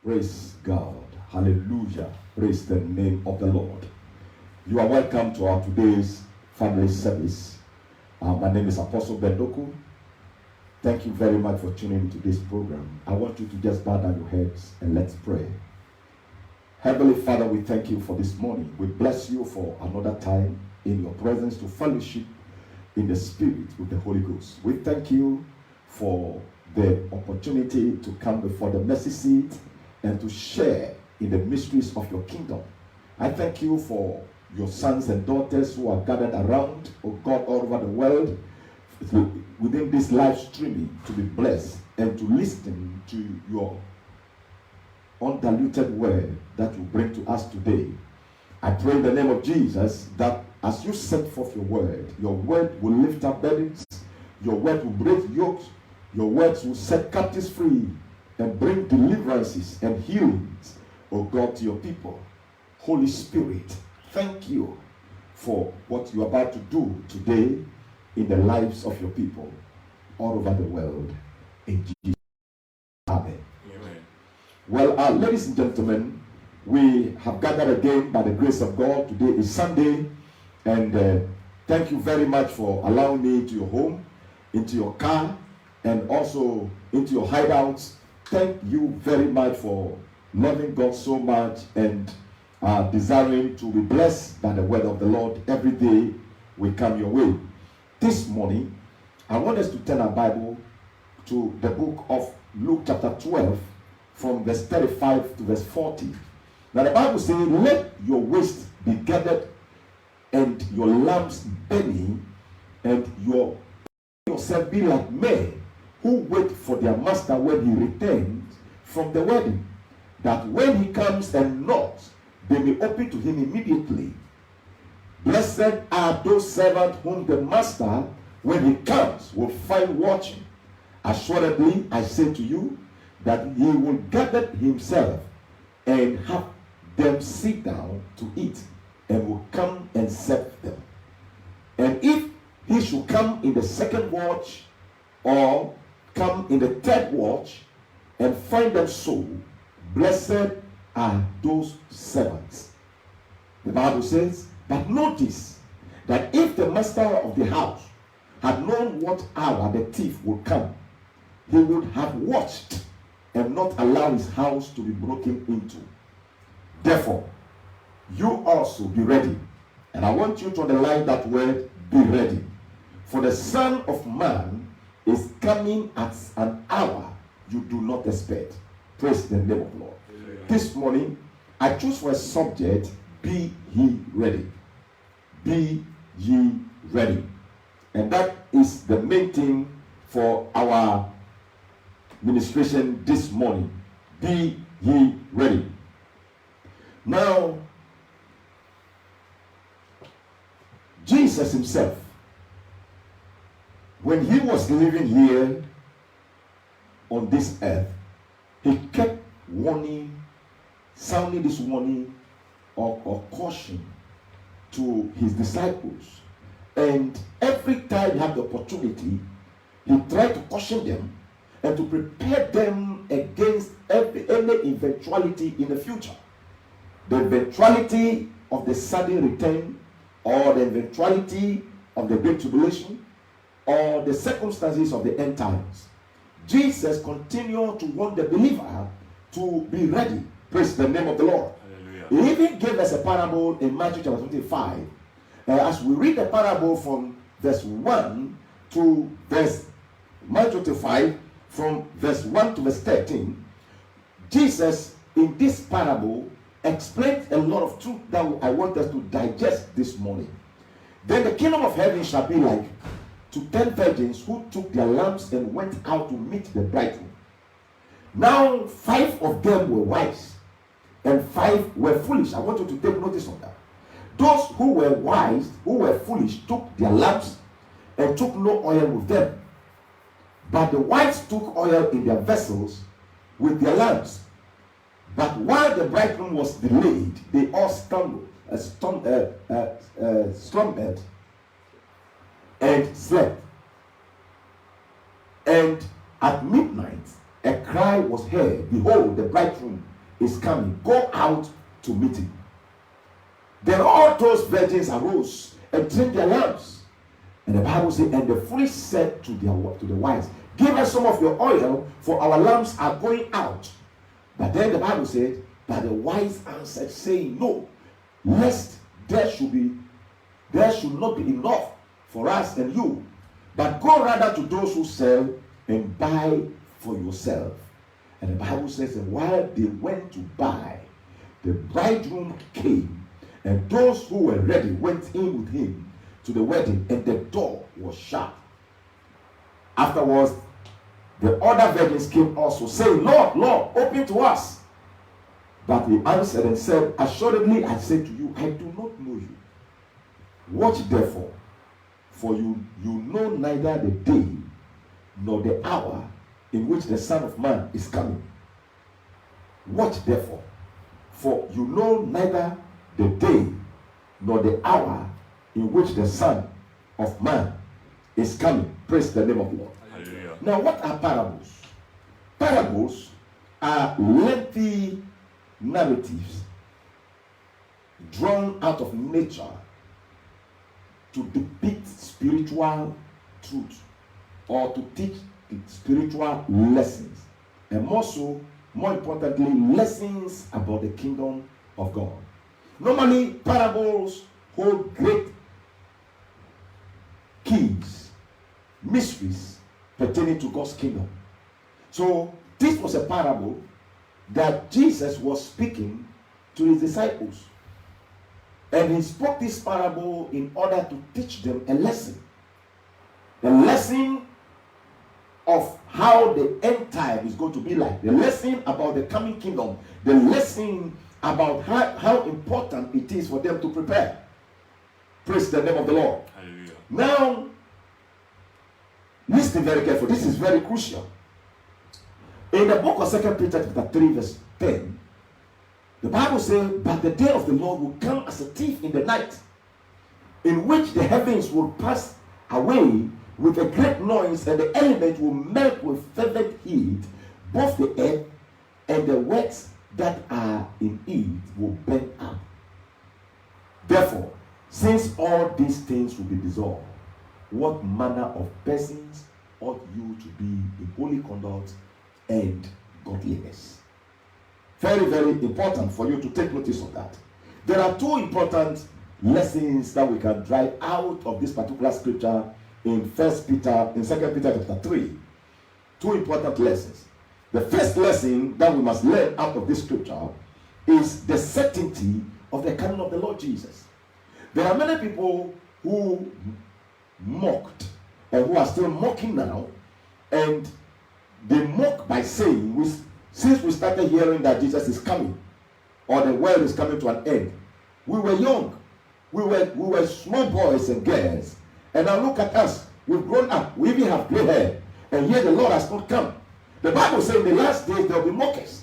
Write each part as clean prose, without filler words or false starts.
Praise God. Hallelujah. Praise the name of the Lord. You are welcome to our today's family service. My name is Apostle Bendoku. Thank you very much for tuning into this program. I want you to just bow down your heads and let's pray. Heavenly Father, we thank you for this morning. We bless you for another time in your presence to fellowship in the Spirit with the Holy Ghost. We thank you for the opportunity to come before the mercy seat and to share in the mysteries of your kingdom. I thank you for your sons and daughters who are gathered around, oh God, all over the world, within this live streaming, to be blessed and to listen to your undiluted word that you bring to us today. I pray in the name of Jesus that as you send forth your word will lift up burdens, your word will break yokes, your words will set captives free and bring deliverances and healings, oh God, to your people. Holy Spirit, thank you for what you're about to do today in the lives of your people all over the world. In Jesus' name. Amen. Amen. Well, ladies and gentlemen, we have gathered again by the grace of God. Today is Sunday, and thank you very much for allowing me into your home, into your car, and also into your hideouts. Thank you very much for loving God so much and desiring to be blessed by the word of the Lord every day we come your way. This morning, I want us to turn our Bible to the book of Luke chapter 12 from verse 35 to verse 40. Now the Bible says, let your waist be gathered and your lamps burning, and yourself be like men who wait for their master when he returns from the wedding, that when he comes and knocks, they may open to him immediately. Blessed are those servants whom the master, when he comes, will find watching. Assuredly, I say to you, that he will gather himself and have them sit down to eat, and will come and serve them. And if he should come in the second watch, or come in the third watch, and find them so, blessed are those servants. The Bible says, but notice that if the master of the house had known what hour the thief would come, he would have watched and not allow his house to be broken into. Therefore, you also be ready. And I want you to underline that word, be ready. For the Son of Man is coming at an hour you do not expect. Praise the name of the Lord. Amen. This morning, I choose for a subject, be ye ready. Be ye ready. And that is the main thing for our ministration this morning. Be ye ready. Now, Jesus himself, when he was living here on this earth, he kept warning, sounding this warning or caution to his disciples. And every time he had the opportunity, he tried to caution them and to prepare them against any eventuality in the future. The eventuality of the sudden return, or the eventuality of the great tribulation, or the circumstances of the end times. Jesus continued to want the believer to be ready. Praise the name of the Lord. Hallelujah. He even gave us a parable in Matthew chapter 25. As we read the parable from verse 1 to verse Matthew 25, from verse 1 to verse 13, Jesus in this parable explains a lot of truth that I want us to digest this morning. Then the kingdom of heaven shall be like to 10 virgins who took their lamps and went out to meet the bridegroom. Now 5 of them were wise and 5 were foolish. I want you to take notice of that. Those who were wise, who were foolish, took their lamps and took no oil with them. But the wise took oil in their vessels with their lamps. But while the bridegroom was delayed, they all slumbered and slept. And at midnight, a cry was heard, behold, the bridegroom is coming. Go out to meet him. Then all those virgins arose and trimmed their lamps. And the Bible says, and the foolish said to the wise, give us some of your oil, for our lamps are going out. But then the Bible said, but the wise answered, saying, no, lest there should not be enough for us and you, but go rather to those who sell and buy for yourself. And the Bible says, and while they went to buy, the bridegroom came, and those who were ready went in with him to the wedding, and the door was shut. Afterwards, the other virgins came also, saying, Lord, Lord, open to us. But he answered and said, assuredly I say to you, I do not know you. Watch therefore, for you know neither the day nor the hour in which the Son of Man is coming. Watch therefore, for you know neither the day nor the hour in which the Son of Man is coming. Praise the name of the Lord. Hallelujah. Now, what are parables? Parables are lengthy narratives drawn out of nature to depict spiritual truth or to teach spiritual lessons, and more importantly, lessons about the kingdom of God. Normally, parables hold great keys, mysteries pertaining to God's kingdom. So this was a parable that Jesus was speaking to his disciples. And he spoke this parable in order to teach them a lesson. The lesson of how the end time is going to be like. The lesson about the coming kingdom. The lesson about how important it is for them to prepare. Praise the name of the Lord. Hallelujah. Now, listen very carefully. This is very crucial. In the book of 2 Peter chapter 3 verse 10, the Bible says, but the day of the Lord will come as a thief in the night, in which the heavens will pass away with a great noise, and the elements will melt with fervent heat. Both the earth and the works that are in it will burn up. Therefore, since all these things will be dissolved, what manner of persons ought you to be in holy conduct and godliness? Very, very important for you to take notice of that. There are two important lessons that we can drive out of this particular scripture in 2 Peter chapter 3. Two important lessons. The first lesson that we must learn out of this scripture is the certainty of the coming of the Lord Jesus. There are many people who mocked and who are still mocking now, and they mock by saying, since we started hearing that Jesus is coming, or the world is coming to an end, we were young, we were small boys and girls, and now look at us, we've grown up, we even have gray hair, and yet the Lord has not come. The Bible says in the last days there will be mockers.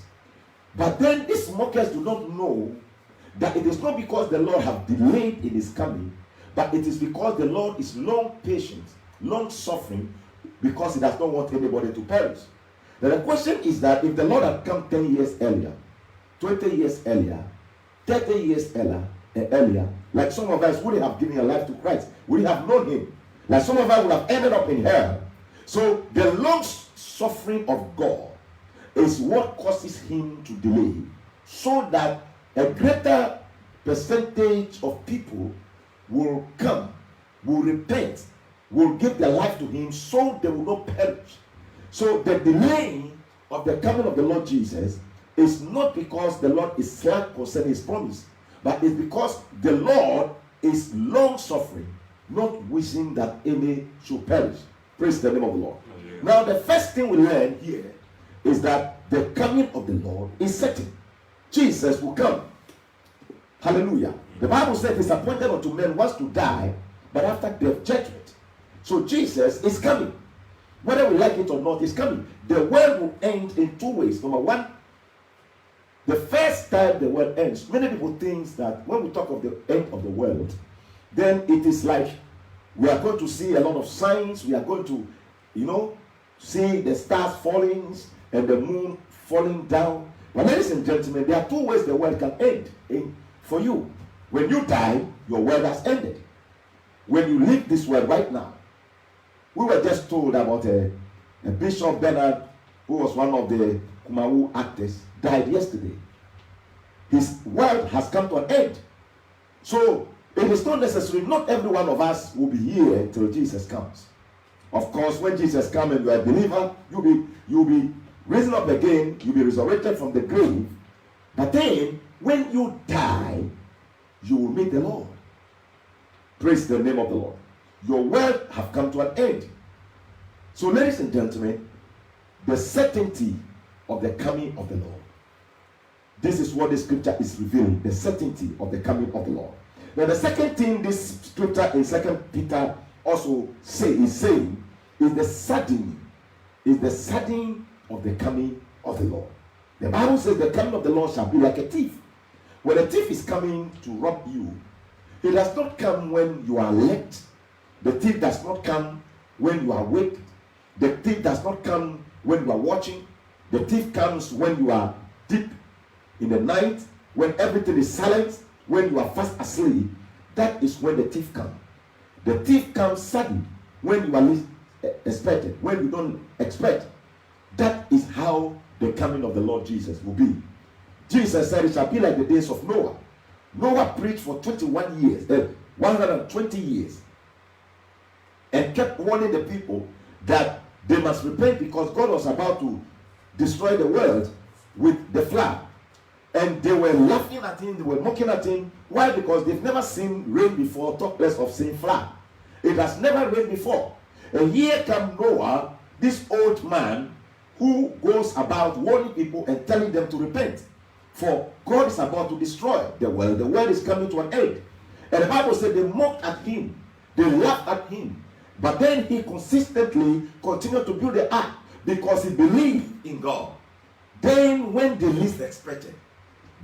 But then these mockers do not know that it is not because the Lord have delayed in his coming, but it is because the Lord is long patient, long suffering, because he does not want anybody to perish. Now the question is that if the Lord had come 10 years earlier, 20 years earlier, 30 years earlier, like some of us would have given a life to Christ, would have known him. Like some of us would have ended up in hell. So the long suffering of God is what causes him to delay, so that a greater percentage of people will come, will repent, will give their life to him, so they will not perish. So the delay of the coming of the Lord Jesus is not because the Lord is slack concerning his promise, but it's because the Lord is long suffering, not wishing that any should perish. Praise the name of the Lord. Hallelujah. Now the first thing we learn here is that the coming of the Lord is certain. Jesus will come. Hallelujah. The Bible says it's appointed unto men once to die, but after death judgment. So Jesus is coming. Whether we like it or not, he's coming. The world will end in two ways. Number one, the first time the world ends, many people think that when we talk of the end of the world, then it is like we are going to see a lot of signs. We are going to, see the stars falling and the moon falling down. But ladies and gentlemen, there are two ways the world can end for you. When you die, your world has ended. When you leave this world right now, we were just told about a Bishop Bernard, who was one of the Kumawu actors, died yesterday. His world has come to an end. So it is not necessary, not every one of us will be here until Jesus comes. Of course, when Jesus comes and you are a believer, you'll be risen up again, you'll be resurrected from the grave. But then, when you die, you will meet the Lord. Praise the name of the Lord. Your world have come to an end. So, ladies and gentlemen, the certainty of the coming of the Lord. This is what the scripture is revealing, the certainty of the coming of the Lord. Now, the second thing this scripture in 2 Peter also is saying is the sudden of the coming of the Lord. The Bible says the coming of the Lord shall be like a thief. When a thief is coming to rob you, he does not come when you are alert. The thief does not come when you are awake. The thief does not come when you are watching. The thief comes when you are deep in the night, when everything is silent, when you are fast asleep. That is when the thief comes. The thief comes suddenly when you are least expected, when you don't expect. That is how the coming of the Lord Jesus will be. Jesus said it shall be like the days of Noah. Noah preached for 21 years, 120 years, and kept warning the people that they must repent because God was about to destroy the world with the flood. And they were laughing at him, they were mocking at him. Why? Because they've never seen rain before, talk less of seeing flood. It has never rained before. And here comes Noah, this old man, who goes about warning people and telling them to repent. For God is about to destroy the world. The world is coming to an end. And the Bible said they mocked at him. They laughed at him. But then he consistently continued to build the ark because he believed in God. Then when they least expected,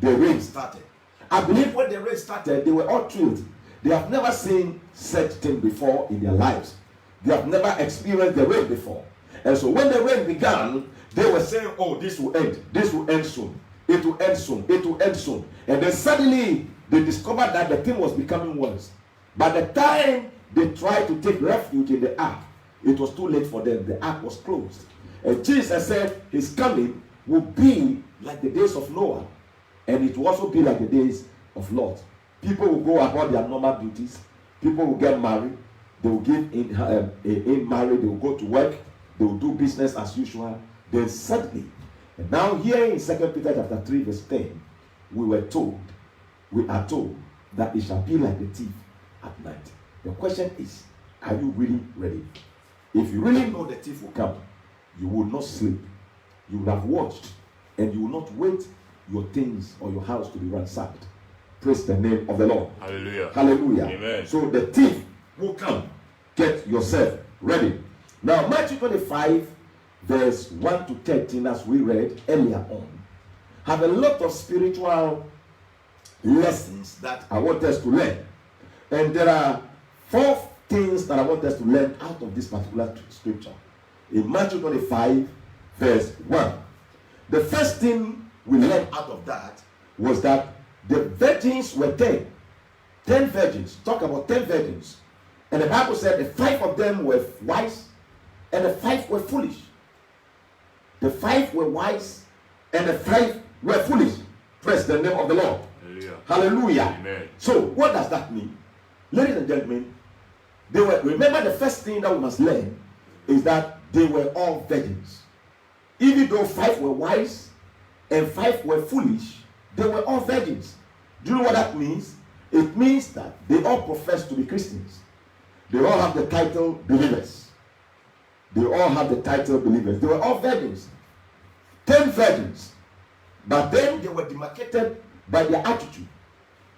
the rain started. I believe when the rain started, they were all thrilled. They have never seen such thing before in their lives. They have never experienced the rain before. And so when the rain began, they were saying, oh, this will end. This will end soon. It will end soon. It will end soon. And then suddenly, they discovered that the thing was becoming worse. By the time they tried to take refuge in the ark, it was too late for them. The ark was closed. And Jesus said his coming will be like the days of Noah. And it will also be like the days of Lot. People will go about their normal duties. People will get married. They will give in marriage. They will go to work. They will do business as usual. Then suddenly, and now here in 2 Peter chapter 3 verse 10, we are told that it shall be like the thief at night. The question is, are you really ready? If you really know the thief will come, you will not sleep. You will have watched, and you will not wait your things or your house to be ransacked. Praise the name of the Lord. Hallelujah. Hallelujah. Amen. So the thief will come. Get yourself ready. Now, Matthew 25, verse 1 to 13, as we read earlier on, have a lot of spiritual lessons that I want us to learn. And there are 4 things that I want us to learn out of this particular scripture. In Matthew 25, verse 1. The first thing we learned out of that was that the virgins were 10. 10 virgins. Talk about 10 virgins. And the Bible said the 5 of them were wise and the 5 were foolish. The 5 were wise and the 5 were foolish. Praise the name of the Lord. Hallelujah. Hallelujah. Amen. So what does that mean? Ladies and gentlemen, remember the first thing that we must learn is that they were all virgins. Even though 5 were wise and 5 were foolish, they were all virgins. Do you know what that means? It means that they all profess to be Christians. They all have the title believers. They all have the title believers. They were all virgins. 10 virgins. But then they were demarcated by their attitude.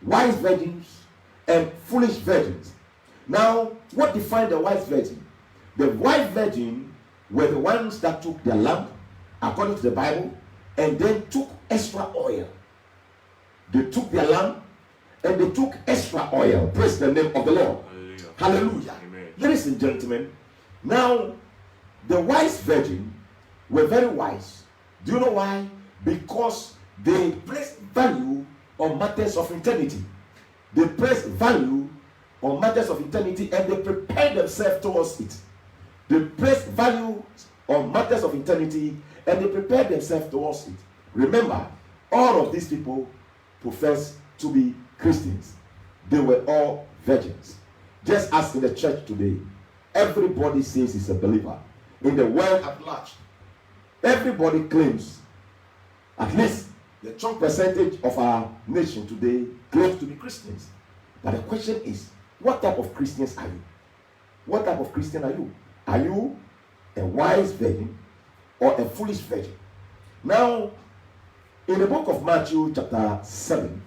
Wise virgins and foolish virgins. Now, what defined the wise virgin? The wise virgin were the ones that took their lamp, according to the Bible, and then took extra oil. They took their lamp and they took extra oil. Praise the name of the Lord. Hallelujah. Hallelujah. Amen. Ladies and gentlemen, now the wise virgin were very wise. Do you know why? Because They place value on matters of eternity. They place value on matters of eternity, and they prepare themselves towards it. They place value on matters of eternity, and they prepare themselves towards it. Remember, all of these people profess to be Christians. They were all virgins. Just as in the church today, everybody says he's a believer. In the world at large, everybody claims, at least the strong percentage of our nation today claims to be Christians. But the question is, what type of Christians are you? What type of Christian are you? Are you a wise virgin or a foolish virgin? Now, in the book of Matthew chapter 7,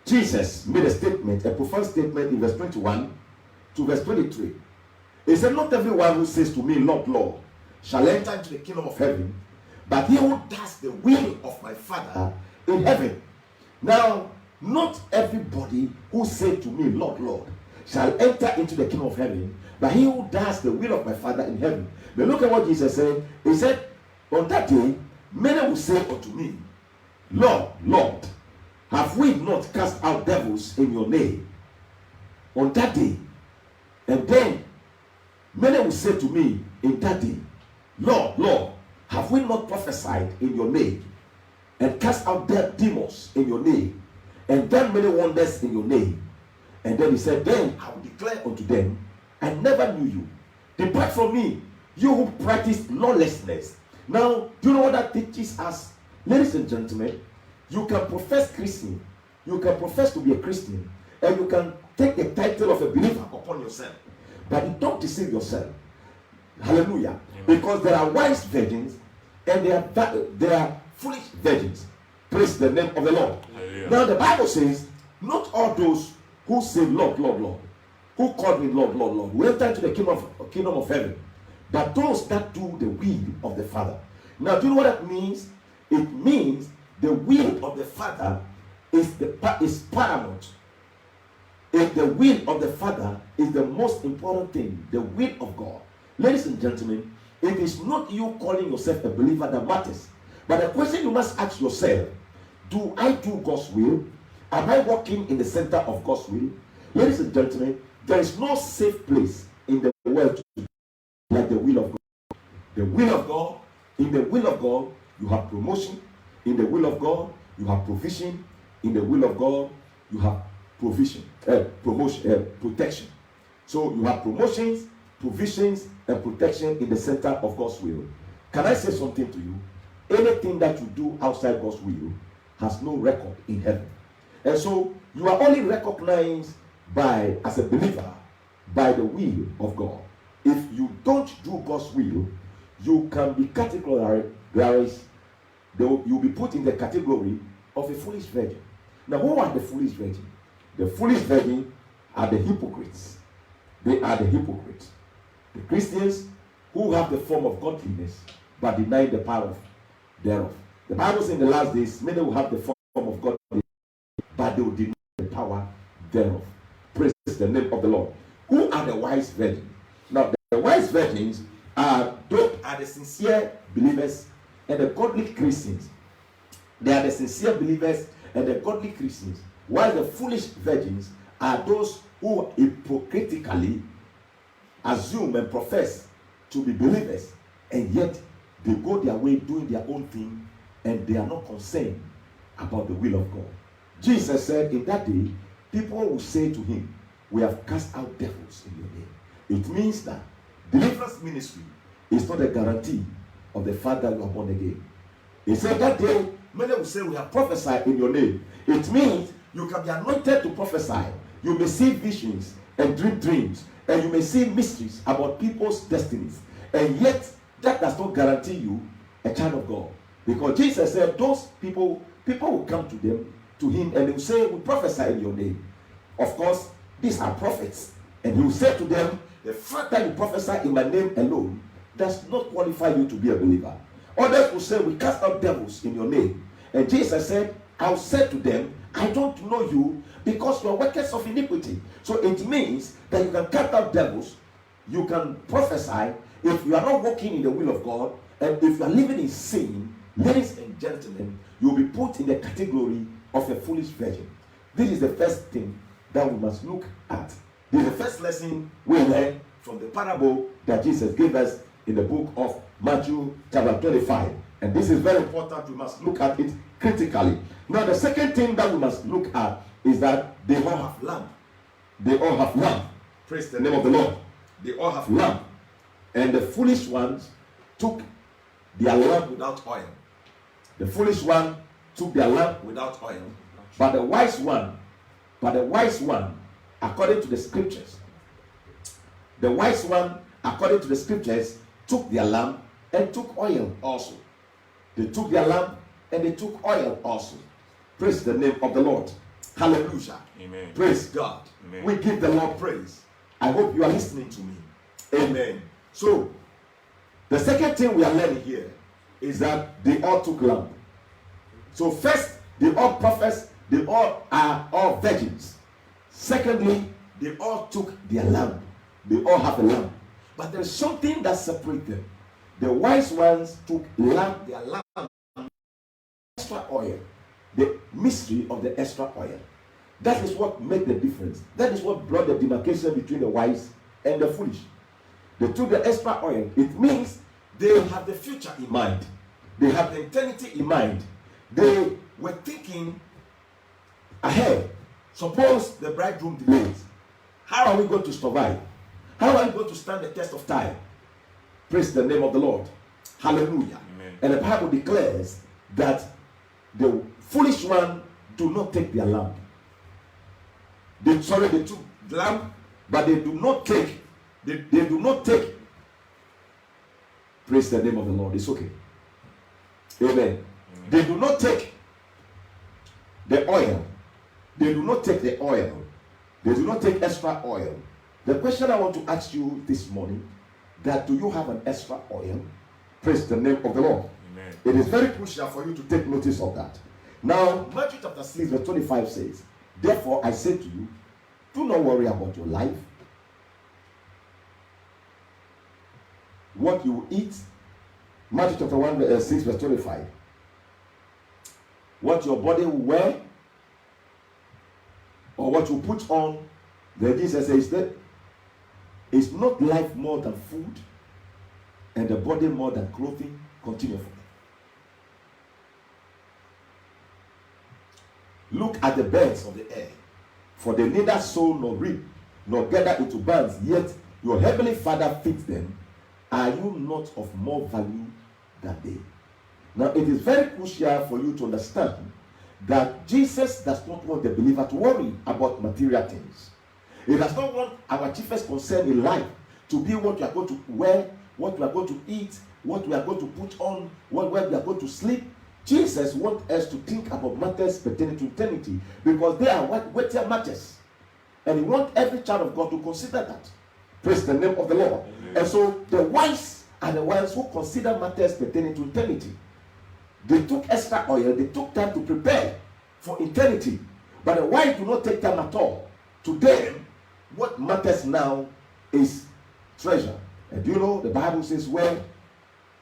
Jesus made a statement, a profound statement in verse 21 to verse 23. He said, not everyone who says to me, Lord, Lord, shall enter into the kingdom of heaven, but he who does the will of my Father in heaven. Now, not everybody who said to me, Lord, Lord, shall enter into the kingdom of heaven, but he who does the will of my Father in heaven. But look at what Jesus said. He said, on that day, many will say unto me, Lord, Lord, have we not cast out devils in your name? On that day. And then many will say to me in that day, Lord, Lord, have we not prophesied in your name, and cast out demons in your name, and done many wonders in your name? And then he said, then I will declare unto them, I never knew you. Depart from me, you who practice lawlessness. Now, do you know what that teaches us? Ladies and gentlemen, you can profess Christian, you can profess to be a Christian, and you can take the title of a believer upon yourself, but you don't deceive yourself. Hallelujah. Amen. Because there are wise virgins and there are foolish virgins. Praise the name of the Lord. Hallelujah. Now the Bible says, not all those who say Lord, Lord, Lord, who call me Lord, Lord, Lord, will enter into the kingdom of heaven, but those that do the will of the Father. Now, do you know what that means? It means the will of the Father is paramount. If the will of the Father is the most important thing, the will of God. Ladies and gentlemen, it is not you calling yourself a believer that matters. But the question you must ask yourself, do I do God's will? Am I walking in the center of God's will? Ladies and gentlemen, there is no safe place in the world like the will of God. The will of God, in the will of God, you have promotion. In the will of God, you have provision. In the will of God, you have protection. So you have promotions, provisions, and protection in the center of God's will. Can I say something to you? Anything that you do outside God's will has no record in heaven. And so you are only recognized as a believer by the will of God. If you don't do God's will, you can be categorized. You'll be put in the category of a foolish virgin. Now, who are the foolish virgin? The foolish virgin are the hypocrites. They are the hypocrites. The Christians who have the form of godliness but deny the power thereof. The Bible says in the last days, many will have the form of godliness but they will deny the power thereof. Praise the name of the Lord. Who are the wise virgins? Now, the wise virgins are the sincere believers and the godly Christians. They are the sincere believers and the godly Christians, while the foolish virgins are those who hypocritically assume and profess to be believers, and yet they go their way doing their own thing, and they are not concerned about the will of God. Jesus said in that day, people will say to him, we have cast out devils in your name. It means that deliverance ministry is not a guarantee of the fact that you are born again. He said that day, many will say we have prophesied in your name. It means you can be anointed to prophesy. You may see visions and dream dreams, and you may see mysteries about people's destinies, and yet that does not guarantee you a child of God. Because Jesus said those people will come to him and they will say, we prophesy in your name. Of course, these are prophets, and he will say to them, the fact that you prophesy in my name alone does not qualify you to be a believer. Others will say, we cast out devils in your name. And Jesus said, I'll say to them, I don't know you, because you are workers of iniquity. So it means that you can cast out devils, you can prophesy. If you are not walking in the will of God, and if you are living in sin, Ladies and gentlemen, you will be put in the category of a foolish virgin. This is the first thing that we must look at. This is the first lesson we learn from the parable that Jesus gave us in the book of Matthew chapter 25. And this is very important. We must look at it critically. Now, the second thing that we must look at is that they all have lamp. They all have lamp. Praise the name of the Lord. They all have lamp. And the foolish ones took their lamp without oil. The foolish one took their lamp without oil. But the wise one, according to the scriptures, the wise one, according to the scriptures, took their lamp and took oil also. They took their lamp and they took oil also. Praise the name of the Lord. Hallelujah. Amen. Praise God. Amen. We give the Lord praise. I hope you are listening to me. Amen. So, the second thing we are learning here is that they all took lamp. So first, they all prophets, they all are all virgins. Secondly, they all took their lamp. They all have a lamp. But there is something that separates them. The wise ones took their lamp, extra oil. The mystery of the extra oil. That is what made the difference. That is what brought the demarcation between the wise and the foolish. They took the extra oil. It means they have the future in mind. They have the eternity in mind. They were thinking ahead. Suppose the bridegroom delays. How are we going to survive? How are we going to stand the test of time? Praise the name of the Lord. Hallelujah. Amen. And the Bible declares that the foolish one do not take their lamp. They took lamp, but they do not take. They do not take. Praise the name of the Lord. It's okay. Amen. Amen. They do not take the oil. They do not take the oil. They do not take extra oil. The question I want to ask you this morning, that do you have an extra oil? Praise the name of the Lord. Amen. It is very crucial for you to take notice of that. Now, Matthew chapter 6 verse 25 says, therefore I say to you, do not worry about your life, what you will eat. Matthew chapter 1 6 verse 25. What your body will wear, or what you put on. Then Jesus says that is not life more than food, and the body more than clothing? Continue for me. Look at the birds of the air, for they neither sow nor reap nor gather into barns, yet your heavenly Father feeds them. Are you not of more value than they? Now, it is very crucial for you to understand that Jesus does not want the believer to worry about material things. He does not want our chiefest concern in life to be what we are going to wear, what we are going to eat, what we are going to put on, where we are going to sleep. Jesus wants us to think about matters pertaining to eternity, because they are weightier matters. And he wants every child of God to consider that. Praise the name of the Lord. Amen. And so the wise are the ones who consider matters pertaining to eternity. They took extra oil, they took time to prepare for eternity. But the wise do not take time at all. To them, what matters now is treasure. And do you know, the Bible says where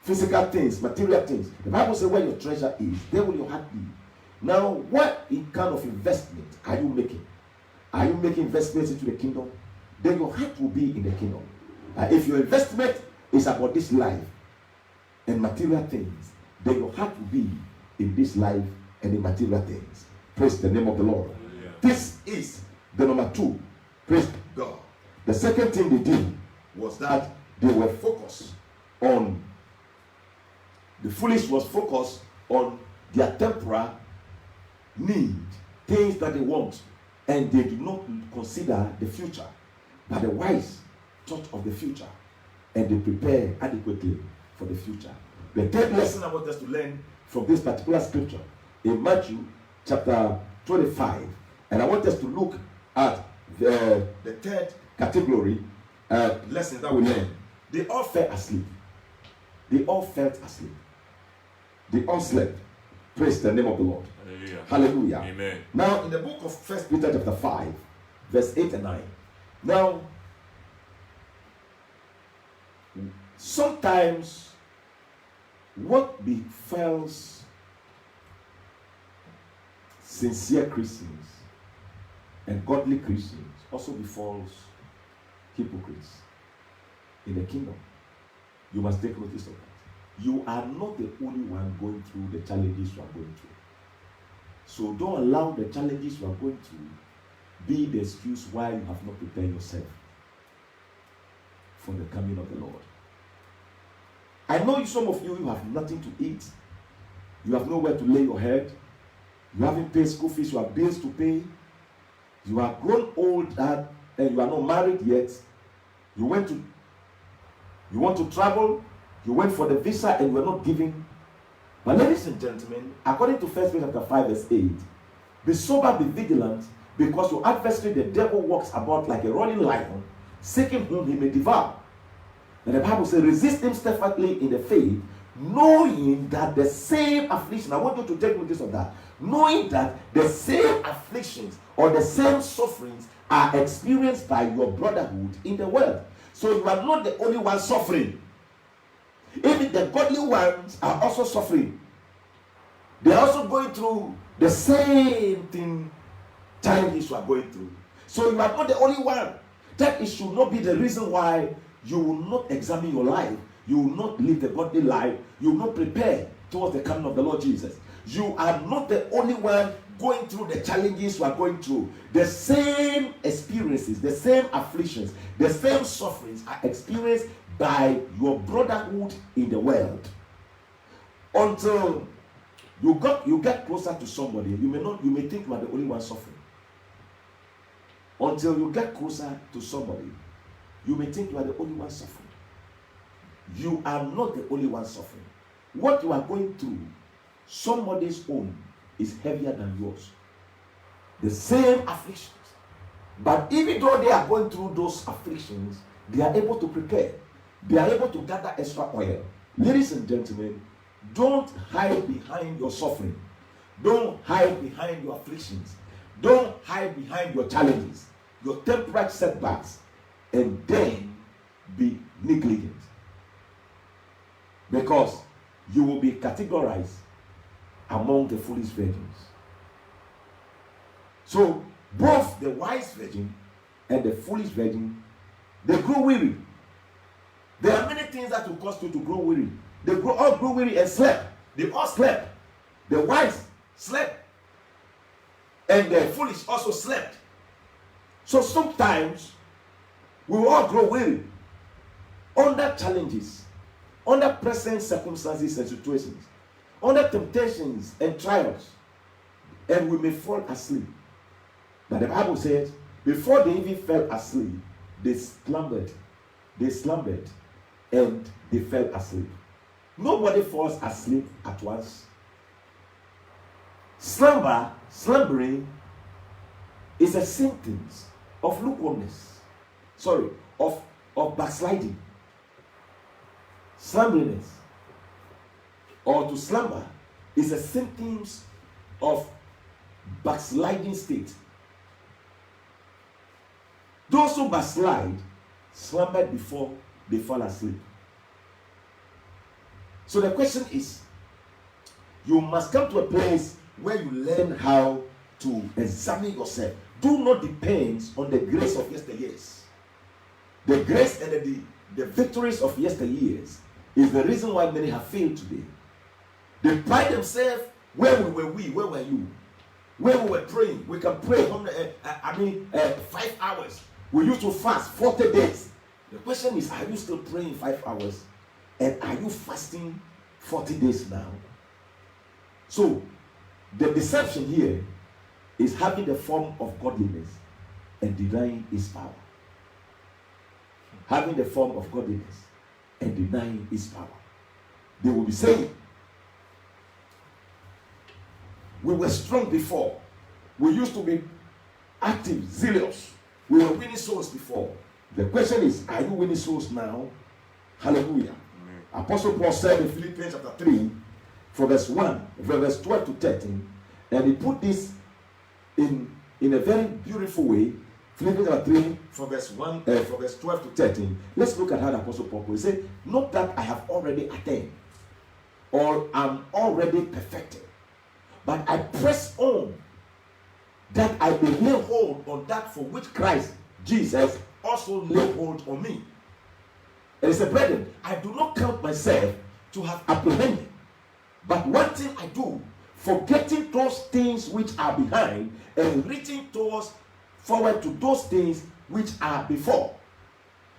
physical things, material things, the Bible says where your treasure is, there will your heart be. Now, what kind of investment are you making? Are you making investments into the kingdom? Then your heart will be in the kingdom. If your investment is about this life and material things, then your heart will be in this life and in material things. Praise the name of the Lord. Hallelujah. This is the number 2. Praise God. The second thing they did was that they were focused on, the foolish was focused on their temporal need, things that they want, and they do not consider the future. But the wise thought of the future, and they prepare adequately for the future. The third lesson I want us to learn from this particular scripture in Matthew chapter 25, and I want us to look at the third category lesson that we learn. They all fell asleep. They all fell asleep. They all slept. Praise the name of the Lord. Hallelujah. Hallelujah. Amen. Now, in the book of 1 Peter chapter 5, verse 8 and 9. Now, sometimes what befalls sincere Christians and godly Christians also befalls hypocrites in the kingdom. You must take notice of that. You are not the only one going through the challenges you are going through. So don't allow the challenges you are going through be the excuse why you have not prepared yourself for the coming of the Lord. I know some of you have nothing to eat. You have nowhere to lay your head. You haven't paid school fees. You have bills to pay. You are grown old and you are not married yet. You want to travel. You went for the visa and you are not giving. But ladies and gentlemen, according to 1 Peter chapter 5 verse 8, be sober, be vigilant, because your adversary the devil walks about like a roaring lion, seeking whom he may devour. And the Bible says, resist him steadfastly in the faith, knowing that the same affliction, I want you to take notice of that, knowing that the same afflictions or the same sufferings are experienced by your brotherhood in the world. So you are not the only one suffering. Even the godly ones are also suffering. They are also going through the same thing, challenges you are going through. So you are not the only one. That it should not be the reason why you will not examine your life. You will not live the godly life. You will not prepare towards the coming of the Lord Jesus. You are not the only one going through the challenges you are going through. The same experiences, the same afflictions, the same sufferings are experienced by your brotherhood in the world. Until you get closer to somebody, you may think you are the only one suffering. Until you get closer to somebody, you may think you are the only one suffering. You are not the only one suffering. What you are going through, somebody's own is heavier than yours. The same afflictions. But even though they are going through those afflictions, they are able to prepare. They are able to gather extra oil. Ladies and gentlemen, don't hide behind your suffering. Don't hide behind your afflictions. Don't hide behind your challenges, your temporary setbacks, and then be negligent. Because you will be categorized among the foolish virgins. So, both the wise virgin and the foolish virgin, they grow weary. There are many things that will cause you to grow weary. They all grew weary and slept. They all slept. The wise slept. And the foolish also slept. So sometimes we will all grow weary under challenges, under present circumstances and situations, under temptations and trials, and we may fall asleep. But the Bible says, before they even fell asleep, they slumbered, and they fell asleep. Nobody falls asleep at once. Slumbering is a symptom of lukewarmness. Of backsliding. Slumberiness or to slumber is a symptom of backsliding state. Those who backslide slumbered before they fall asleep. So the question is, you must come to a place where you learn how to examine yourself. Do not depend on the grace of yesteryears. The grace and the victories of yesteryears is the reason why many have failed today. They pride themselves, where were we? Where were you? Where we were praying. We can pray 5 hours. We used to fast 40 days. The question is, are you still praying 5 hours? And are you fasting 40 days now? So, the deception here is having the form of godliness and denying its power. Having the form of godliness and denying its power. They will be saying, we were strong before. We used to be active, zealous. We were winning souls before. The question is, are you winning souls now? Hallelujah. Amen. Apostle Paul said in Philippians chapter 3, from verse 12 to 13, and he put this in a very beautiful way. Philippians chapter 3, from verse 12 to 13. Let's look at how the Apostle Paul said, not that I have already attained, or I'm already perfected, but I press on that I may lay hold on that for which Christ Jesus also lay hold on me. And he said, brethren, I do not count myself to have apprehended, but one thing I do, forgetting those things which are behind and reaching forward to those things which are before.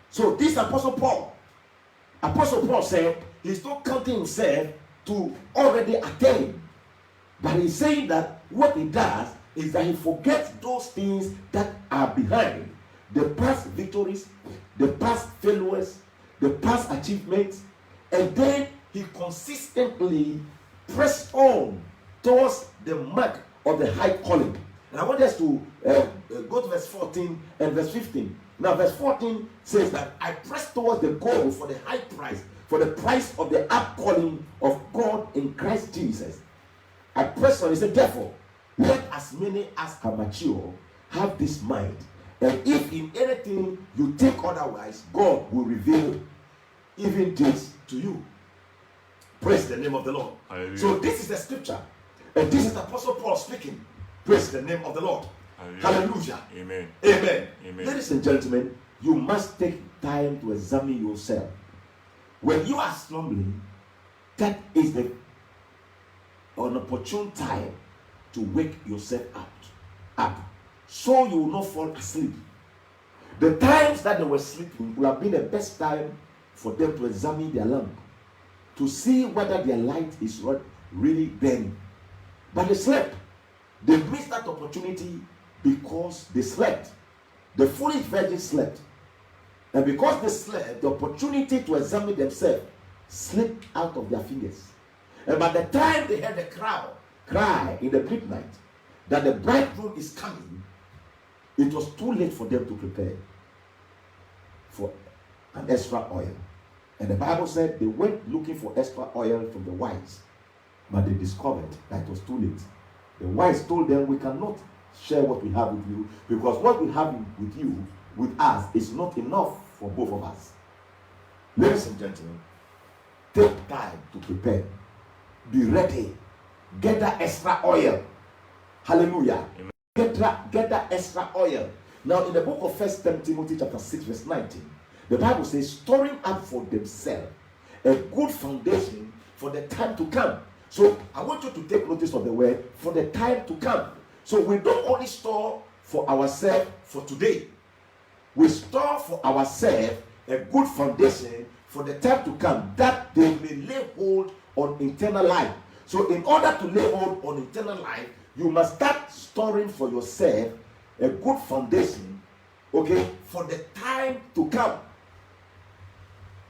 So this Apostle Paul said he's not counting himself to already attain, but he's saying that what he does is that he forgets those things that are behind, the past victories, the past failures, the past achievements, and then he consistently pressed on towards the mark of the high calling. And I want us to go to verse 14 and verse 15. Now verse 14 says that I press towards the goal for the high price, for the price of the upcalling of God in Christ Jesus. I press on. He said, therefore, let as many as are mature have this mind. And if in anything you think otherwise, God will reveal even this to you. Praise the name of the Lord. Hallelujah. So this is the scripture. And this is the Apostle Paul speaking. Praise the name of the Lord. Hallelujah. Hallelujah. Amen. Amen. Amen. Ladies and gentlemen, you must take time to examine yourself. When you are slumbering, that is an opportune time to wake yourself up, so you will not fall asleep. The times that they were sleeping will have been the best time for them to examine their lamp, to see whether their light is really burning. But they slept. They missed that opportunity because they slept. The foolish virgins slept. And because they slept, the opportunity to examine themselves slipped out of their fingers. And by the time they heard the crowd cry in the midnight that the bridegroom is coming, it was too late for them to prepare for an extra oil. And the Bible said they went looking for extra oil from the wise, but they discovered that it was too late. The wise told them, we cannot share what we have with you, because what we have with us is not enough for both of us. Ladies and gentlemen, take time to prepare. Be ready. Get that extra oil. Hallelujah. Amen. Get that extra oil. Now in the book of 1 Timothy chapter 6 verse 19, the Bible says, storing up for themselves a good foundation for the time to come. So I want you to take notice of the word, for the time to come. So we don't only store for ourselves for today. We store for ourselves a good foundation for the time to come, that they may lay hold on eternal life. So in order to lay hold on eternal life, you must start storing for yourself a good foundation, okay, for the time to come.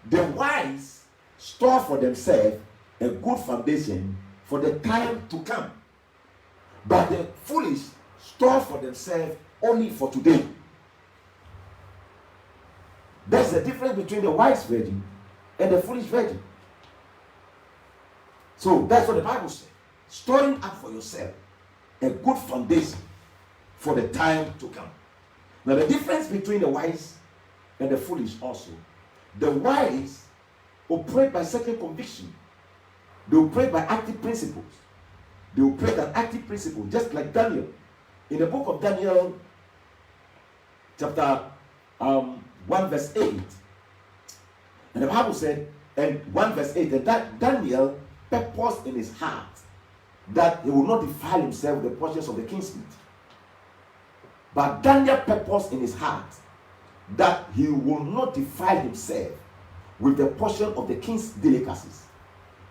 The wise store for themselves a good foundation for the time to come, but the foolish store for themselves only for today. There's a difference between the wise virgin and the foolish virgin. So that's what the Bible says. Storing up for yourself a good foundation for the time to come. Now the difference between the wise and the foolish also. The wise operate by certain conviction. They operate by active principles. They operate an active principle, just like Daniel. In the book of Daniel, chapter 1 verse 8, and the Bible said, and 1 verse 8, that Daniel purposed in his heart that he will not defile himself with the portions of the king's meat. But Daniel purposed in his heart that he will not defile himself with the portion of the king's delicacies,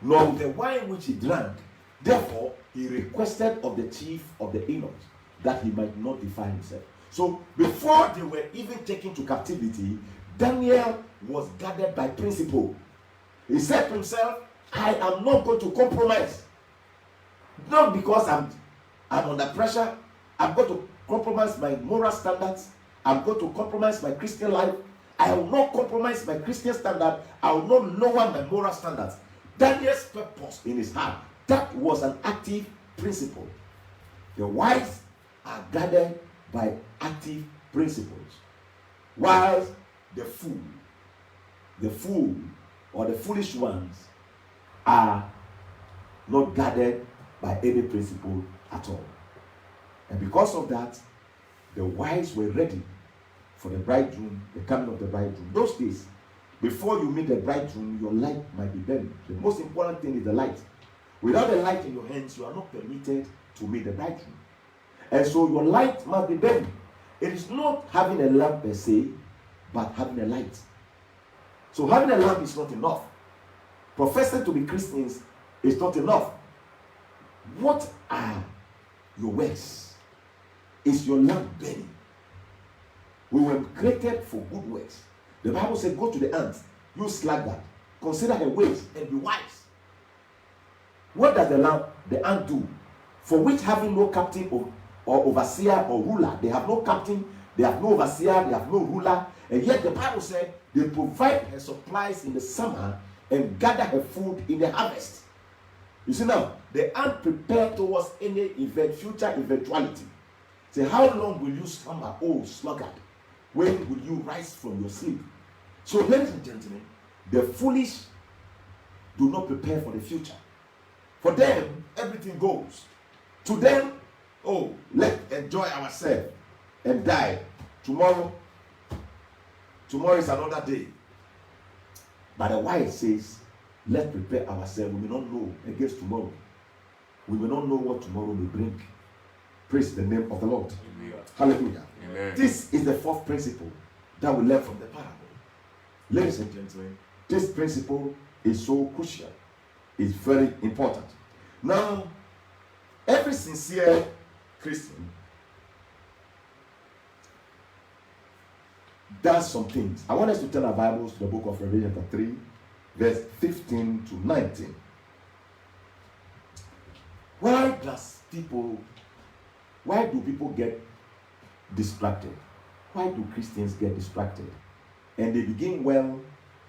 nor with the wine which he drank. Therefore, he requested of the chief of the eunuchs that he might not defile himself. So, before they were even taken to captivity, Daniel was guarded by principle. He said to himself, I am not going to compromise. Not because I'm under pressure. I'm going to compromise my moral standards. I'm going to compromise my Christian life. I will not compromise my Christian standard. I will not lower my moral standards. Daniel's purpose in his heart, that was an active principle. The wise are guided by active principles, while the fool or the foolish ones are not guarded by any principle at all. And because of that, the wives were ready for the bridegroom, the coming of the bridegroom. Those days, before you meet the bridegroom, your light might be burning. The most important thing is the light. Without the light in your hands, you are not permitted to meet the bridegroom. And so your light must be burning. It is not having a lamp per se, but having a light. So having a lamp is not enough. Professing to be Christians is not enough. What are your works? Is your lamp burning? We were created for good works. The Bible said, go to the ant, you sluggard, consider her ways and be wise. What does the ant do? For which having no captain or overseer or ruler, they have no captain, they have no overseer, they have no ruler, and yet the Bible said they provide her supplies in the summer and gather her food in the harvest. You see now, the ant prepared towards any event, future eventuality. Say, how long will you slumber, oh sluggard? When will you rise from your sleep? So, ladies and gentlemen, the foolish do not prepare for the future. For them, everything goes. To them, oh, let's enjoy ourselves and die. Tomorrow is another day. But the wise says, let's prepare ourselves. We may not know against tomorrow. We may not know what tomorrow may bring. Praise the name of the Lord. Amen. Hallelujah. Amen. This is the fourth principle that we learn from the parable. Ladies and gentlemen, this principle is so crucial. It's very important. Now, every sincere Christian does some things. I want us to turn our Bibles to the book of Revelation chapter 3, verse 15 to 19. Why do people get distracted? Why do Christians get distracted? And they begin well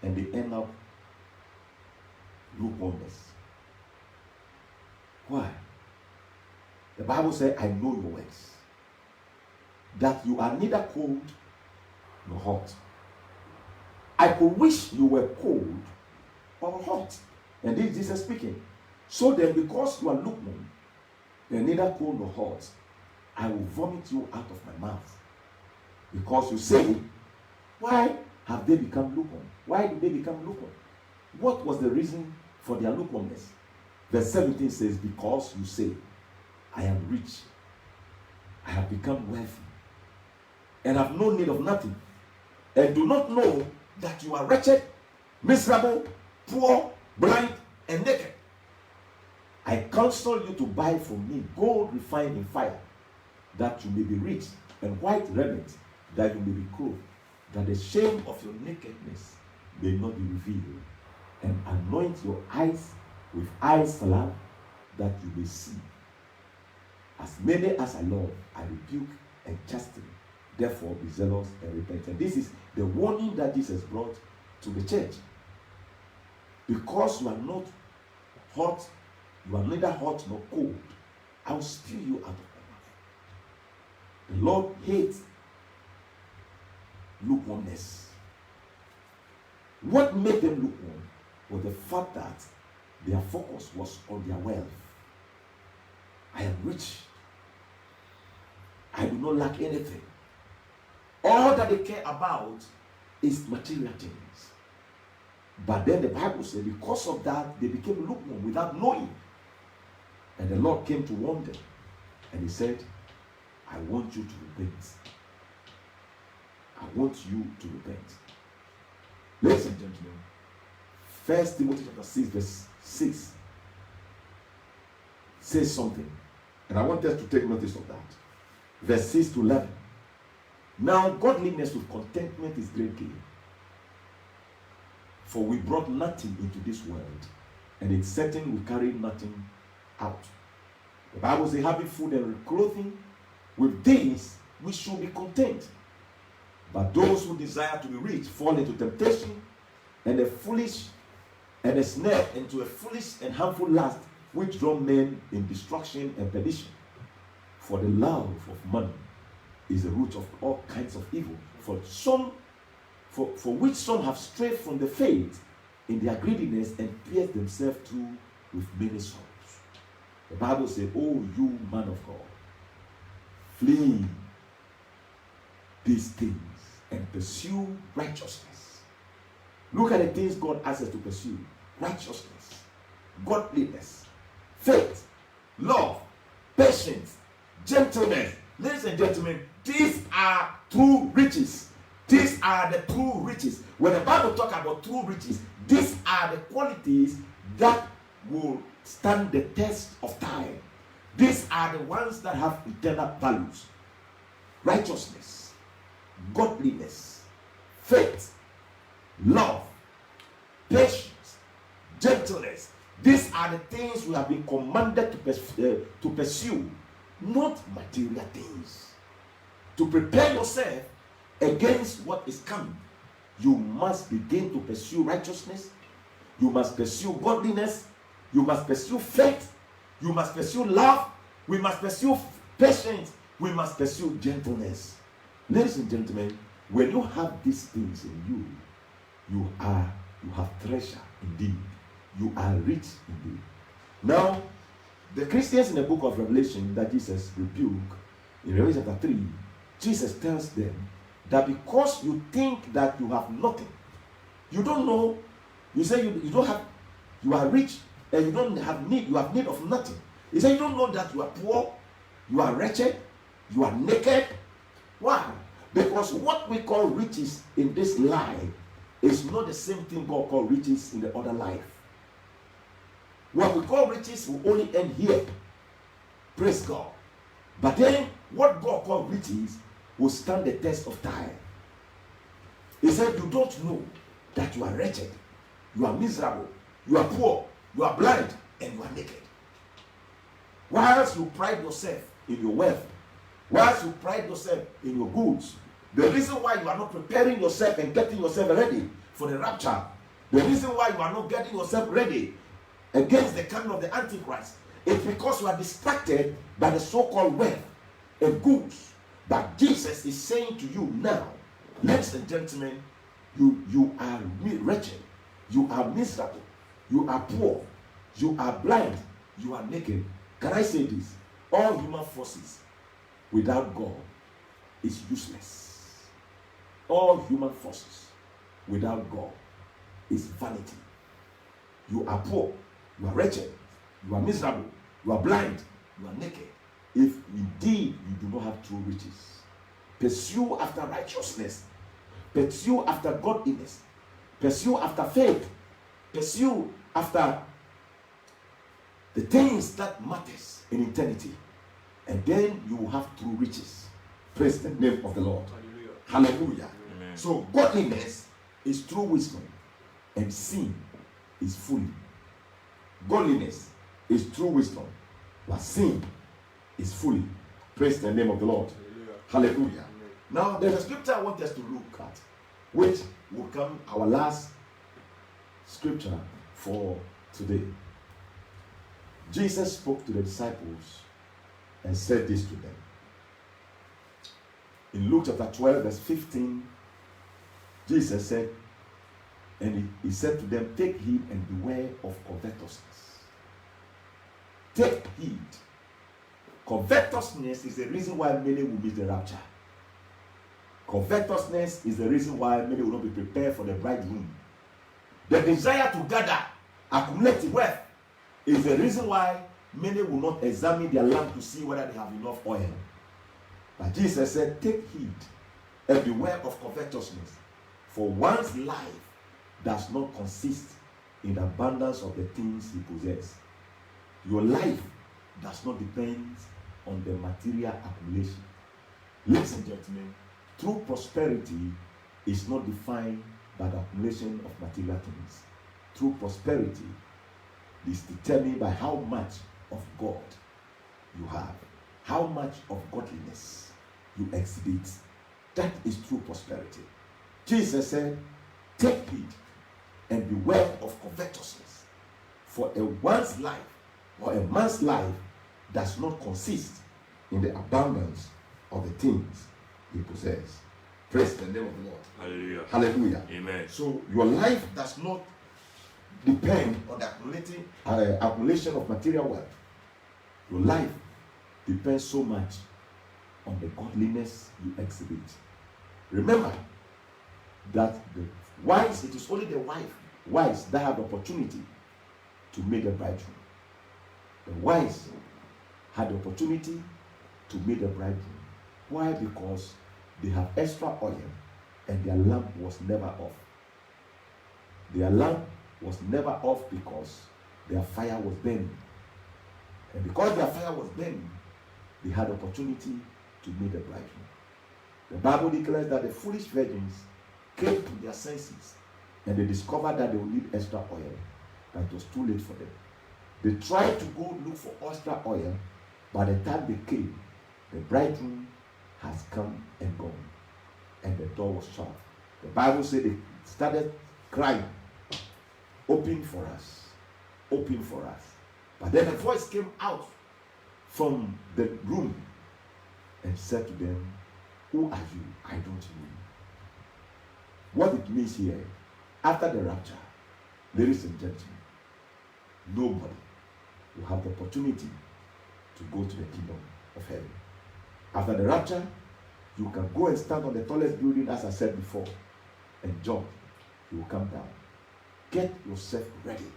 and they end up lukewarmness. Why? The Bible says, I know your works, that you are neither cold nor hot. I could wish you were cold or hot. And this is Jesus speaking. So then, because you are lukewarm, and neither cold nor hot, I will vomit you out of my mouth. Because you say, why have they become lukewarm? Why did they become lukewarm? What was the reason for their lukewarmness? Verse 17 says, because you say, I am rich, I have become wealthy, and have no need of nothing, and do not know that you are wretched, miserable, poor, blind, and naked. I counsel you to buy from me gold refined in fire, that you may be rich, and white raiment, that you may be clothed, that the shame of your nakedness may not be revealed, and anoint your eyes with eye salve, that you may see. As many as I love, I rebuke and chasten. Therefore, be zealous and repent. And this is the warning that Jesus brought to the church. Because you are not hot, you are neither hot nor cold, I will spew you out of my mouth. The Lord hates lukewarmness. What made them lukewarm was the fact that their focus was on their wealth. I am rich. I do not lack anything. All that they care about is material things. But then the Bible said because of that, they became lukewarm without knowing. And the Lord came to warn them. And he said, I want you to repent. I want you to repent. Ladies and gentlemen, 1 Timothy chapter 6, verse 6 says something. And I want us to take notice of that. Verse 6 to 11. Now, godliness with contentment is great gain. For we brought nothing into this world, and it's certain we carry nothing out. The Bible says, having food and clothing, with these we should be content. But those who desire to be rich fall into temptation and a snare into a foolish and harmful lust, which draw men in destruction and perdition. For the love of money is the root of all kinds of evil. For which some have strayed from the faith in their greediness and pierced themselves through with many sorrows. The Bible says, oh, you man of God, flee these things and pursue righteousness. Look at the things God asks us to pursue: righteousness, godliness, faith, love, patience, gentleness. Ladies and gentlemen, these are true riches. These are the true riches. When the Bible talks about true riches, these are the qualities that will stand the test of time. These are the ones that have eternal values: righteousness, godliness, faith, love, patience, gentleness. These are the things we have been commanded to pursue, not material things. To prepare yourself against what is coming, you must begin to pursue righteousness. You must pursue godliness. You must pursue faith. You must pursue love. We must pursue patience. We must pursue gentleness. Ladies and gentlemen, when you have these things in you, you have treasure indeed. You are rich indeed. Now, the Christians in the book of Revelation that Jesus rebuked, in Revelation chapter 3, Jesus tells them that because you think that you have nothing, you don't know, you say you don't have, you are rich and you don't have need, you have need of nothing. He said you don't know that you are poor, you are wretched, you are naked. Why? Because what we call riches in this life is not the same thing God called riches in the other life. What we call riches will only end here. Praise God. But then what God called riches will stand the test of time. He said, you don't know that you are wretched, you are miserable, you are poor, you are blind, and you are naked. Whilst you pride yourself in your wealth, whilst you pride yourself in your goods, the reason why you are not preparing yourself and getting yourself ready for the rapture, the reason why you are not getting yourself ready against the coming of the Antichrist, is because you are distracted by the so-called wealth and goods. But Jesus is saying to you now, ladies and gentlemen, you are wretched, you are miserable, you are poor, you are blind, you are naked. Can I say this? All human forces without God is useless. All human forces without God is vanity. You are poor, you are wretched, you are miserable, you are blind, you are naked. If indeed you do not have true riches, pursue after righteousness, pursue after godliness, pursue after faith, pursue after the things that matters in eternity, and then you will have true riches. Praise the name of the Lord. Hallelujah. Hallelujah. Amen. So godliness is true wisdom, and sin is folly. Godliness is true wisdom, but sin is folly. Praise the name of the Lord. Hallelujah. Hallelujah. Now there's a scripture I want us to look at, which will come our last scripture for today. Jesus spoke to the disciples and said this to them. In Luke chapter 12 verse 15, Jesus said, and he said to them, take heed and beware of covetousness. Take heed. Covetousness is the reason why many will miss the rapture. Covetousness is the reason why many will not be prepared for the bridegroom. The desire to gather, accumulate wealth, is the reason why many will not examine their lamp to see whether they have enough oil. But Jesus said, take heed and beware of covetousness, for one's life does not consist in the abundance of the things he possesses. Your life does not depend on the material accumulation. Ladies and gentlemen, true prosperity is not defined by the accumulation of material things. True prosperity is determined by how much of God you have, how much of godliness you exhibit. That is true prosperity. Jesus said, take heed and beware of covetousness, for a one's life or a man's life does not consist in the abundance of the things he possesses. Praise the name of the Lord. Hallelujah. Hallelujah. Amen. So your life does not depend on the accumulation of material wealth. Your life depends so much on the godliness you exhibit. Remember that the wise, it is only the wise that have the opportunity to meet the bridegroom. The wise had the opportunity to meet the bridegroom. Why? Because they have extra oil and their lamp was never off. Their lamp was never off because their fire was burning. And because their fire was burning, they had opportunity to meet the bridegroom. The Bible declares that the foolish virgins came to their senses and they discovered that they would need extra oil, but it was too late for them. They tried to go look for extra oil. By the time they came, the bridegroom has come and gone, and the door was shut. The Bible said they started crying, "Open for us, open for us." But then a voice came out from the room and said to them, "Who are you? I don't know you." What it means here, after the rapture, ladies and gentlemen, nobody will have the opportunity to go to the kingdom of heaven. After the rapture, you can go and stand on the tallest building, as I said before, and jump. You will come down. Get yourself ready.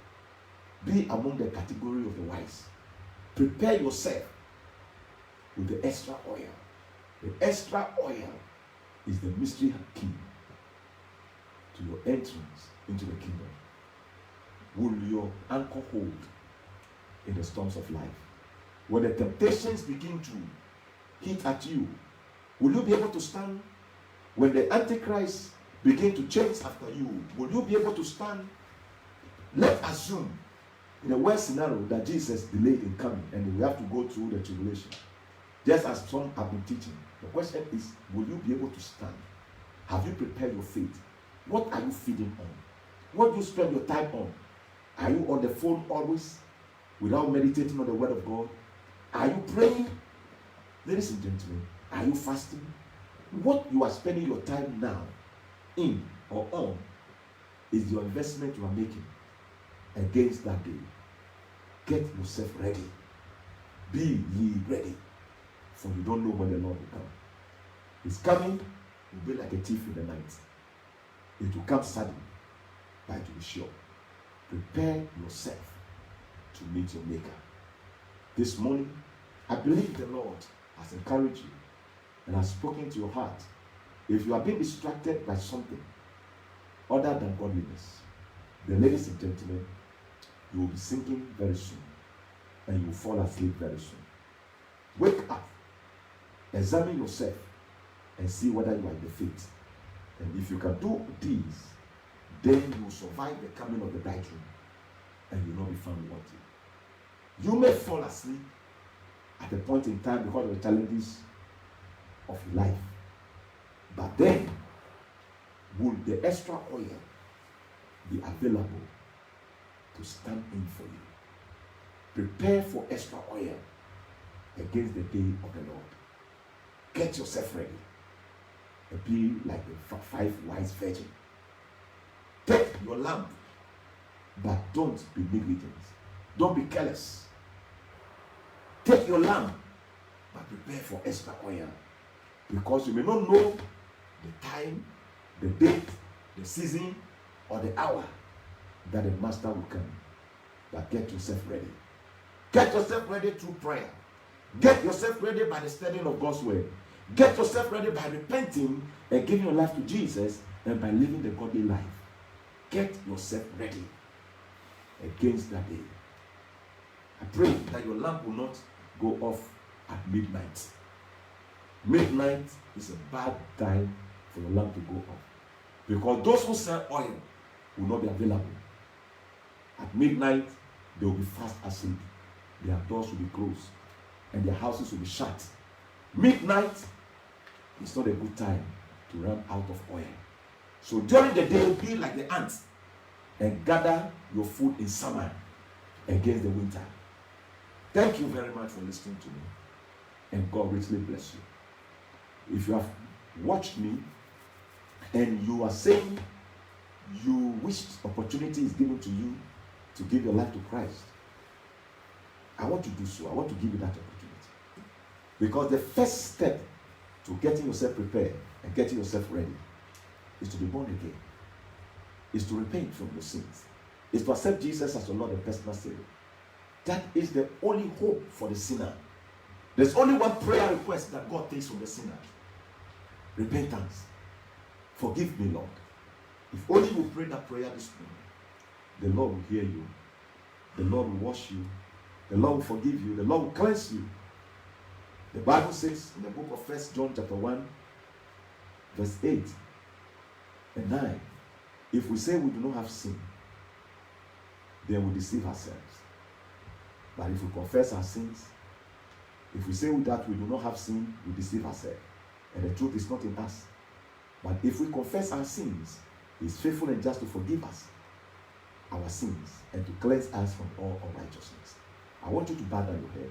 Be among the category of the wise. Prepare yourself with the extra oil. The extra oil is the mystery key to your entrance into the kingdom. Will your anchor hold in the storms of life? When the temptations begin to hit at you, will you be able to stand? When the Antichrist begin to chase after you, will you be able to stand? Let's assume, in the worst scenario, that Jesus delayed in coming and we have to go through the tribulation, just as some have been teaching. The question is, will you be able to stand? Have you prepared your faith? What are you feeding on? What do you spend your time on? Are you on the phone always without meditating on the word of God? Are you praying? Ladies and gentlemen, are you fasting? What you are spending your time now in or on is your investment you are making against that day. Get yourself ready. Be ye ready, for you don't know when the Lord will come. His coming will be like a thief in the night. It will come suddenly, but to be sure. Prepare yourself to meet your Maker. This morning, I believe the Lord has encouraged you and has spoken to your heart. If you have been distracted by something other than godliness, then ladies and gentlemen, you will be sinking very soon and you will fall asleep very soon. Wake up, examine yourself and see whether you are in the faith. And if you can do these, then you will survive the coming of the bridegroom and you will not be found wanting. You may fall asleep at a point in time because of the challenges of life. But then, will the extra oil be available to stand in for you? Prepare for extra oil against the day of the Lord. Get yourself ready and be like the 5 wise virgins. Take your lamp, but don't be negligent. Don't be careless. Take your lamp, but prepare for extra oil. Because you may not know the time, the date, the season, or the hour that the Master will come. But get yourself ready. Get yourself ready through prayer. Get yourself ready by the studying of God's word. Get yourself ready by repenting and giving your life to Jesus and by living the godly life. Get yourself ready against that day. I pray that your lamp will not go off at midnight. Midnight is a bad time for your lamp to go off, because those who sell oil will not be available. At midnight, they will be fast asleep. Their doors will be closed and their houses will be shut. Midnight is not a good time to run out of oil. So during the day, be like the ants and gather your food in summer against the winter. Thank you very much for listening to me, and God richly bless you. If you have watched me and you are saying you wished opportunity is given to you to give your life to Christ, I want to do so. I want to give you that opportunity. Because the first step to getting yourself prepared and getting yourself ready is to be born again. Is to repent from your sins. Is to accept Jesus as your Lord and personal Savior. That is the only hope for the sinner. There's only one prayer request that God takes from the sinner. Repentance. Forgive me, Lord. If only you pray that prayer this morning, the Lord will hear you. The Lord will wash you. The Lord will forgive you. The Lord will cleanse you. The Bible says in the book of 1 John chapter 1, verse 8 and 9, if we say we do not have sin, then we deceive ourselves. But if we confess our sins, if we say that we do not have sin, we deceive ourselves. And the truth is not in us. But if we confess our sins, He is faithful and just to forgive us our sins and to cleanse us from all unrighteousness. I want you to bow down your head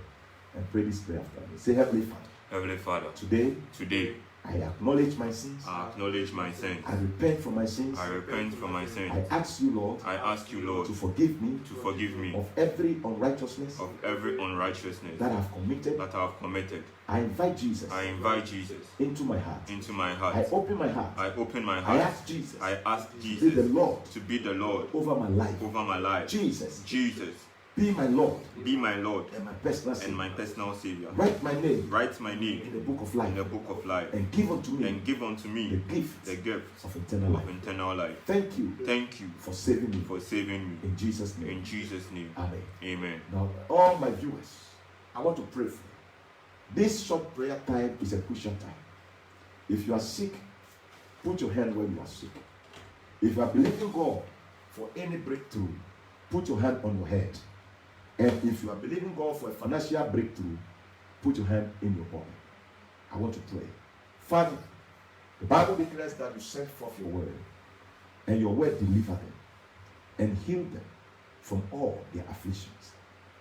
and pray this prayer after me. Say, Heavenly Father. Heavenly Father. Today, I acknowledge my sins. I acknowledge my sins. I repent from my sins. I repent from my sins. I ask you, Lord. I ask you, Lord, to forgive me. To forgive me of every unrighteousness. Of every unrighteousness that I have committed. That I have committed. I invite Jesus. I invite Jesus into my heart. Into my heart. I open my heart. I open my heart. I ask Jesus. I ask Jesus to be the Lord. To be the Lord over my life. Over my life. Jesus. Jesus. Be my Lord. Be my Lord. And my personal Savior. And my personal Savior. Write my name. Write my name. In the book of life. In the book of life. And give unto me. And give unto me. The gift. Of eternal life. Of eternal life. Thank you. Thank you. For saving me. For saving me. In Jesus' name. In Jesus' name. Amen. Amen. Now, all my viewers, I want to pray for you. This short prayer time is a crucial time. If you are sick, put your hand where you are sick. If you are believing God for any breakthrough, put your hand on your head. And if you are believing God for a financial breakthrough, put your hand in your body. I want to pray. Father, the Bible declares that you sent forth your word, and your word delivered them and healed them from all their afflictions.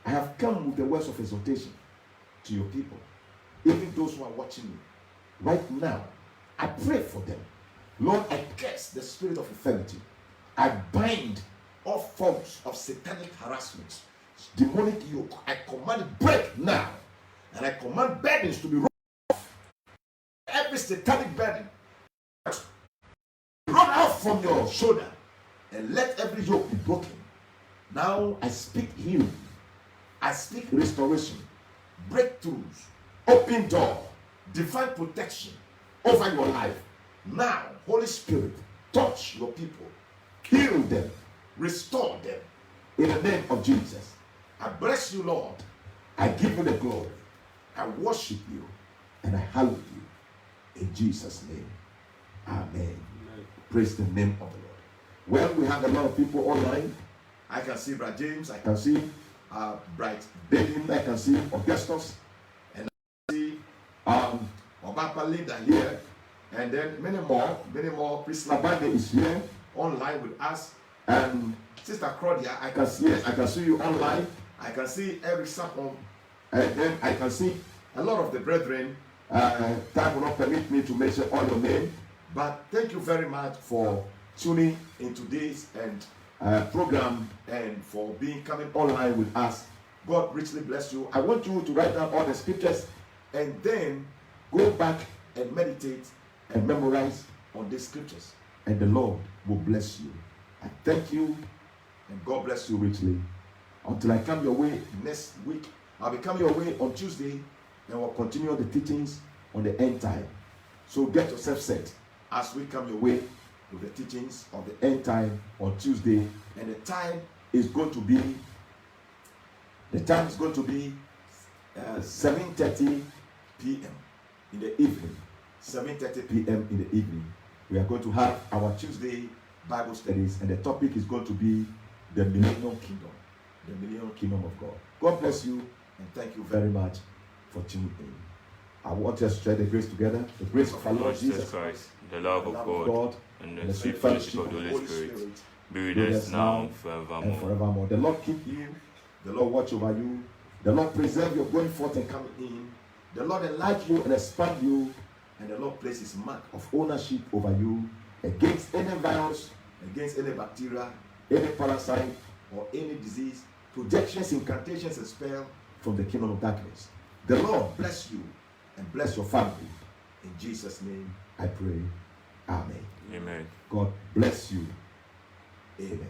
I have come with the words of exhortation to your people, even those who are watching me. Right now, I pray for them. Lord, I curse the spirit of infirmity. I bind all forms of satanic harassment, demonic yoke. I command it break now. And I command burdens to be rolled off. Every satanic burden roll off from your shoulder. And let every yoke be broken. Now I speak healing. I speak restoration, breakthroughs, open door, divine protection over your life. Now, Holy Spirit, touch your people. Heal them. Restore them. In the name of Jesus. I bless you, Lord. I give you the glory. I worship you. And I hallow you. In Jesus' name. Amen. Amen. Praise the name of the Lord. Well, we have a lot of people online. I can see Brad James. I can see Bright David. I can see Augustus. And I see Obapa Linda here. And then many more. Priscilla Bande is here online with us. And Sister Claudia, I can see you online. I can see Eric Sapon. And then I can see a lot of the brethren. Time will not permit me to mention all your names. But thank you very much for tuning into this program and for coming online with us. God richly bless you. I want you to write down all the scriptures and then go back and meditate and memorize on these scriptures. And the Lord will bless you. I thank you and God bless you richly. Until I come your way next week, I'll be coming your way on Tuesday and we'll continue the teachings on the end time. So get yourself set as we come your way with the teachings of the end time on Tuesday. And the time is going to be 7:30 p.m. in the evening. 7:30 p.m. in the evening. We are going to have our Tuesday Bible studies, and the topic is going to be the Millennial Kingdom. The Millennial Kingdom of God. God bless you, and thank you very much for tuning in. I want us to share the grace together. The grace of our Lord Jesus Christ, the love of God, and the sweet fellowship of the Holy Spirit be with us now and forevermore. The Lord keep you. The Lord watch over you. The Lord preserve your going forth and coming in. The Lord enlarge you and expand you. And the Lord place his mark of ownership over you against any virus, against any bacteria, any parasite, or any disease, projections, incantations, and spell from the kingdom of darkness. The Lord bless you and bless your family. In Jesus' name I pray. Amen. Amen. God bless you. Amen.